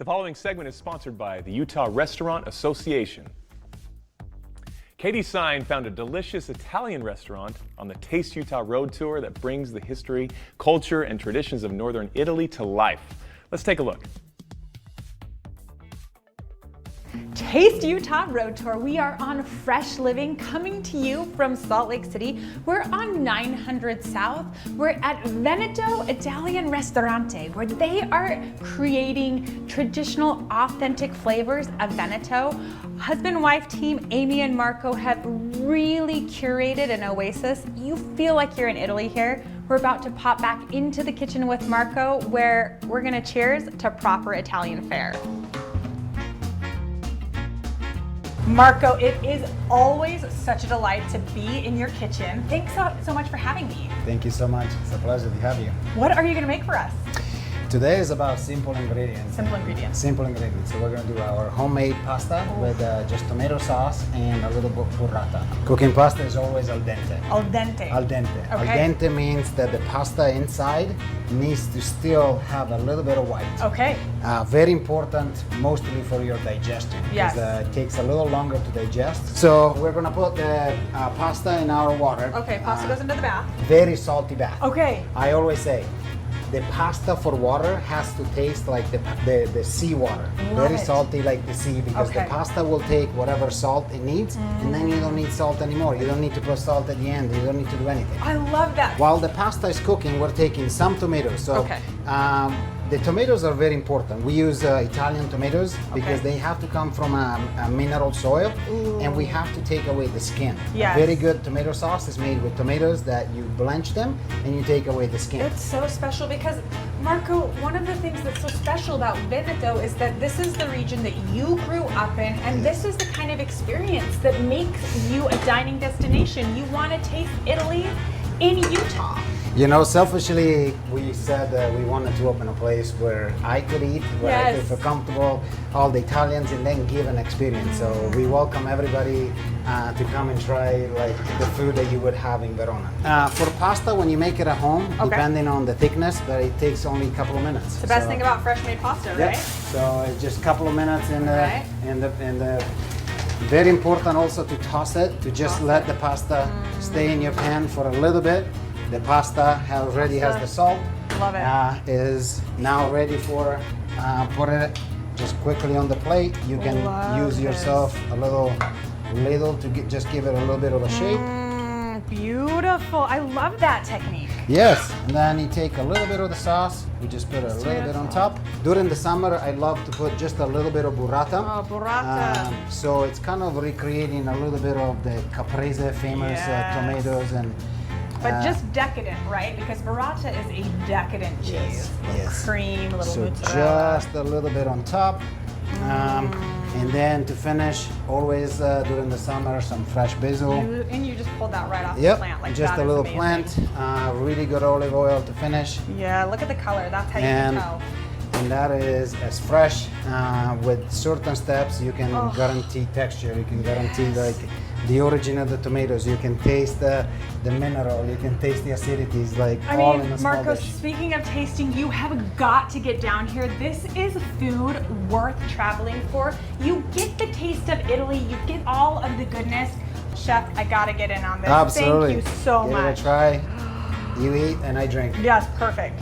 The following segment is sponsored by the Utah Restaurant Association. Katy Sine found a delicious Italian restaurant on the Taste Utah Road Tour that brings the history, culture, and traditions of Northern Italy to life. Let's take a look. Taste Utah Road Tour. We are on Fresh Living, coming to you from Salt Lake City. We're on 900 South. We're at Vento Italian Ristorante, where they are creating traditional, authentic flavors of Veneto. Husband and wife team, Amy and Marco, have really curated an oasis. You feel like you're in Italy here. We're about to pop back into the kitchen with Marco, where we're gonna cheers to proper Italian fare. Marco, it is always such a delight to be in your kitchen. Thanks so much for having me. Thank you so much. It's a pleasure to have you. What are you going to make for us? Today is about simple ingredients. Simple ingredients. Simple ingredients. So we're going to do our homemade pasta with just tomato sauce and a little bit burrata. Cooking pasta is always al dente. Al dente. Al dente. Okay. Al dente means that the pasta inside needs to still have a little bit of white. Okay. Very important, mostly for your digestion. Yes. Because it takes a little longer to digest. So we're going to put the pasta in our water. Okay, pasta goes into the bath. Very salty bath. Okay. I always say, the pasta for water has to taste like the sea water. Very salty like the sea, because the pasta will take whatever salt it needs, and then you don't need salt anymore. You don't need to put salt at the end. You don't need to do anything. I love that. While the pasta is cooking, we're taking some tomatoes. So the tomatoes are very important. We use Italian tomatoes because they have to come from a mineral soil, and we have to take away the skin. Yes. A very good tomato sauce is made with tomatoes that you blanch them and you take away the skin. It's so special because, Marco, one of the things that's so special about Veneto is that this is the region that you grew up in, and this is the kind of experience that makes you a dining destination. You want to taste Italy in Utah. You know, selfishly, we said that we wanted to open a place where I could eat, where I could feel comfortable, all the Italians, and then give an experience. So we welcome everybody to come and try like the food that you would have in Verona. For pasta, when you make it at home, depending on the thickness, but it takes only a couple of minutes. It's the best thing about fresh made pasta, right? So it's just a couple of minutes in the very important also to toss it, to just let the pasta stay in your pan for a little bit. The pasta already has the salt. Love it. Is now ready for put it just quickly on the plate. You can use yourself a little to just give it a little bit of a shape. Beautiful. I love that technique. Yes, and then you take a little bit of the sauce. We just put a little bit on top. During the summer, I love to put just a little bit of burrata. Oh, burrata. So it's kind of recreating a little bit of the caprese famous tomatoes and. But just decadent, right? Because burrata is a decadent cheese. Yes. Cream, a little so mozzarella. Just a little bit on top. And then to finish, always during the summer, some fresh basil. And you just pulled that right off the plant. Like just that a little amazing. plant. Really good olive oil to finish. Yeah, look at the color. That's how you can tell. And that is as fresh. With certain steps, you can guarantee texture. You can guarantee like the origin of the tomatoes. You can taste the mineral. You can taste the acidities, like all in a small Marco, dish. speaking of tasting, you have got to get down here. This is food worth traveling for. You get the taste of Italy. You get all of the goodness. Chef, I gotta get in on this. Absolutely. Thank you so much. Give it a try. You eat and I drink. Yes, perfect.